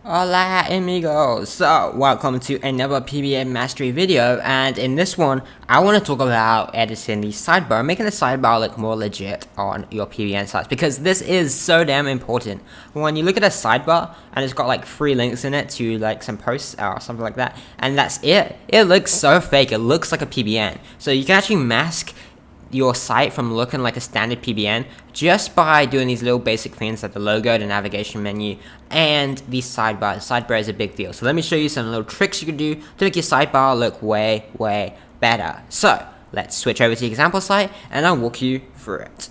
Hola amigos! So, welcome to another PBN Mastery video, and in this one, I want to talk about editing the sidebar, making the sidebar look more legit on your PBN sites, because this is so damn important. When you look at a sidebar, and it's got like 3 links in it to like some posts or something like that, and that's it looks so fake, it looks like a PBN. So you can actually mask your site from looking like a standard PBN just by doing these little basic things like the logo, the navigation menu, and the sidebar. The sidebar is a big deal. So let me show you some little tricks you can do to make your sidebar look way better. So let's switch over to the example site and I'll walk you through it.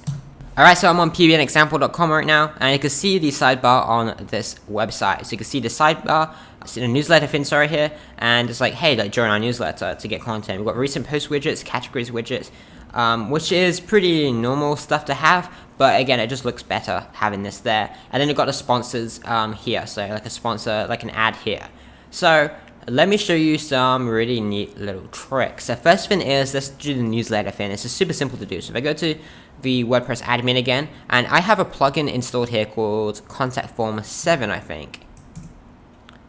Alright, so I'm on pbnexample.com right now, and you can see the sidebar on this website. So you can see the sidebar, I see the newsletter thing right here, and it's like, hey, like join our newsletter to get content. We've got recent post widgets, categories widgets, which is pretty normal stuff to have, but again, it just looks better having this there. And then you've got the sponsors here, so like a sponsor, like an ad here. So let me show you some really neat little tricks. The first thing is, let's do the newsletter thing. It's just super simple to do. So if I go to the WordPress admin again, and I have a plugin installed here called Contact Form 7, I think.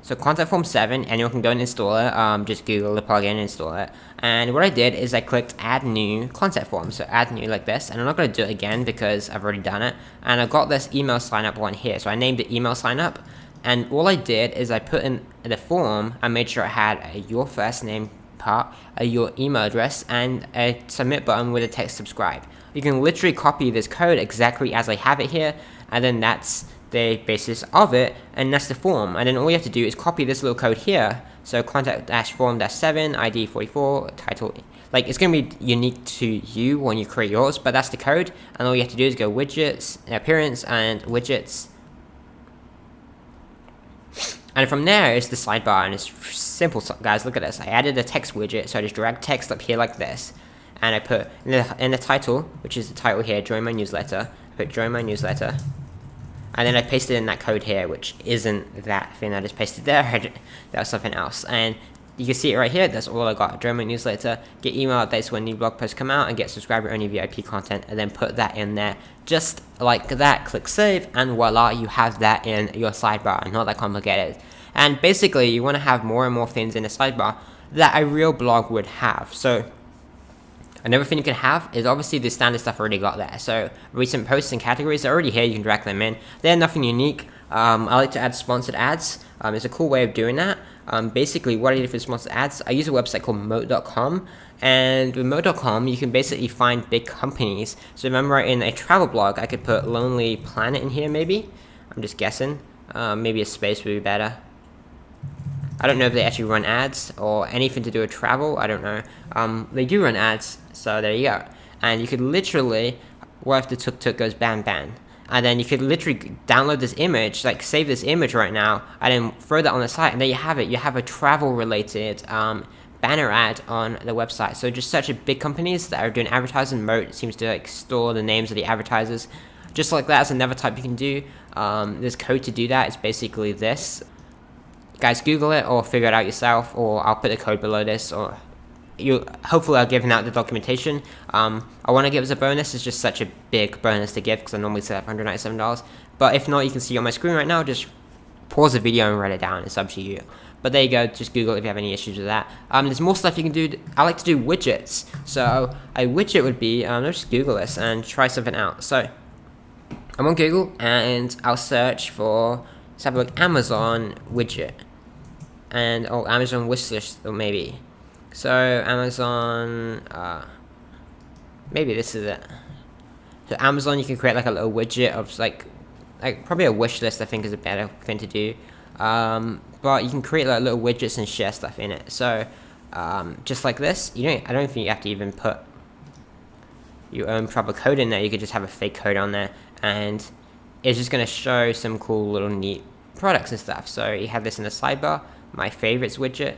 So Contact Form 7, anyone can go and install it. Just Google the plugin and install it. And what I did is I clicked add new contact form. So add new like this, and I'm not going to do it again because I've already done it. And I've got this email sign up one here. So I named it email sign up. And all I did is I put in the form, I made sure it had your first name part, your email address, and a submit button with a text subscribe. You can literally copy this code exactly as I have it here, and then that's the basis of it, and that's the form. And then all you have to do is copy this little code here. So contact-form-7, ID 44, title, like it's going to be unique to you when you create yours, but that's the code. And all you have to do is go widgets, appearance, and widgets. And from there is the sidebar, and it's simple, guys. Look at this. I added a text widget, so I just drag text up here like this, and I put in the title, which is the title here, join my newsletter. I put join my newsletter, and then I pasted in that code here, which isn't that thing I just pasted there. That was something else, and you can see it right here. That's all I got. Join my newsletter, get email updates when new blog posts come out, and get subscriber-only VIP content, and then put that in there just like that. Click save, and voila, you have that in your sidebar. Not that complicated. And basically, you want to have more and more things in a sidebar that a real blog would have. So another thing you can have is obviously the standard stuff already got there. So recent posts and categories are already here. You can drag them in. They're nothing unique. I like to add sponsored ads. It's a cool way of doing that. Basically, what I did for sponsored ads, I use a website called moat.com. And with moat.com, you can basically find big companies. So remember, in a travel blog, I could put Lonely Planet in here, maybe. I'm just guessing. Maybe a space would be better. I don't know if they actually run ads or anything to do with travel. I don't know. They do run ads, so there you go. And you could literally, what if the tuk-tuk goes bam bam? And then you could literally download this image, like save this image right now, and then throw that on the site, and there you have it. You have a travel-related banner ad on the website. So just search at big companies that are doing advertising. Moat seems to like store the names of the advertisers. Just like that's another type you can do. There's code to do that. It's basically this. Guys, Google it or figure it out yourself, or I'll put the code below this, or hopefully I'll give out the documentation. I want to give as a bonus. It's just such a big bonus to give because I normally set up $197. But if not, you can see on my screen right now. Just pause the video and write it down. It's up to you. But there you go. Just Google it if you have any issues with that. There's more stuff you can do. I like to do widgets. So a widget would be, let's just Google this and try something out. So I'm on Google and I'll search for, let's have a look, Amazon widget. And Amazon wish list, or maybe. So Amazon, maybe this is it. So Amazon, you can create like a little widget of like probably a wish list. I think is a better thing to do. But you can create like little widgets and share stuff in it. So just like this, I don't think you have to even put your own proper code in there. You could just have a fake code on there, and it's just going to show some cool little neat products and stuff. So you have this in the sidebar, my favorites widget,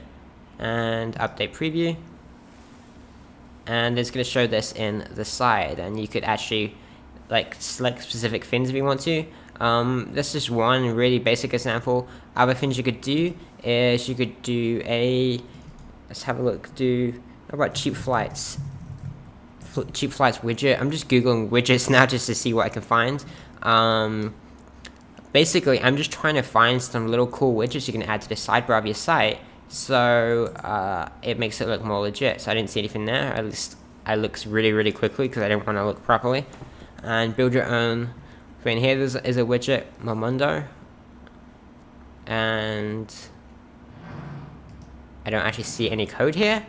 and update preview, and it's going to show this in the side, and you could actually like select specific things if you want to. This is one really basic example. Other things you could do is you could do let's have a look, how about cheap flights widget. I'm just googling widgets now just to see what I can find. basically I'm just trying to find some little cool widgets you can add to the sidebar of your site, so it makes it look more legit. So I didn't see anything there. At least I looked really quickly because I didn't want to look properly. And build your own. So in here is a widget, Momondo, and I don't actually see any code here.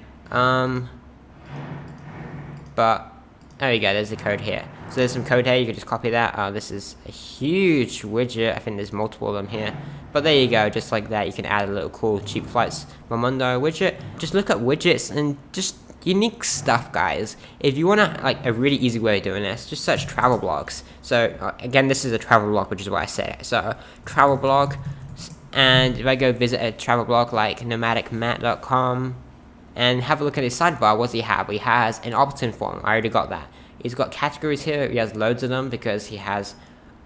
But there you go, there's the code here. So there's some code here, you can just copy that. This is a huge widget, I think there's multiple of them here. But there you go, just like that, you can add a little cool cheap flights Momondo widget. Just look at widgets and just unique stuff, guys. If you want to, like, a really easy way of doing this, just search travel blogs. So again, this is a travel blog, which is why I said it. So travel blog, and if I go visit a travel blog like nomadicmat.com, and have a look at his sidebar, what does he have? He has an opt-in form. I already got that. He's got categories here. He has loads of them because he has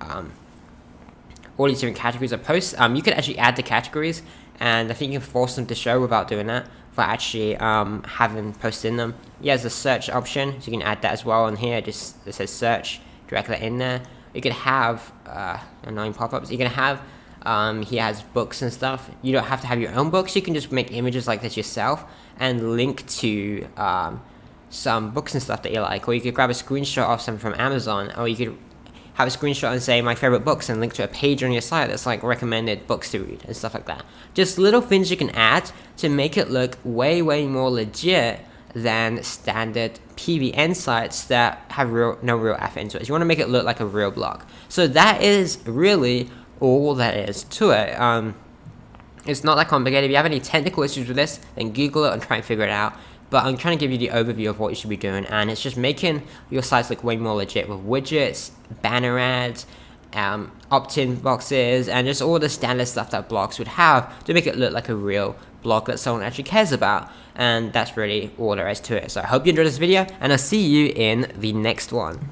all these different categories of posts. You can actually add the categories, and I think you can force them to show without doing that, for actually having posts in them. He has a search option, so you can add that as well. And here, it says search, drag that in there. You can have annoying pop-ups. You can have he has books and stuff. You don't have to have your own books. You can just make images like this yourself and link to some books and stuff that you like. Or you could grab a screenshot of some from Amazon, or you could have a screenshot and say my favorite books and link to a page on your site that's like recommended books to read and stuff like that. Just little things you can add to make it look way more legit than standard PBN sites that have no real effort into it. You want to make it look like a real blog. So that is really all that is to it. It's not that complicated. If you have any technical issues with this, then Google it and try and figure it out. But I'm trying to give you the overview of what you should be doing, and it's just making your sites look way more legit with widgets, banner ads, opt-in boxes, and just all the standard stuff that blogs would have to make it look like a real blog that someone actually cares about. And that's really all there is to it. So I hope you enjoyed this video, and I'll see you in the next one.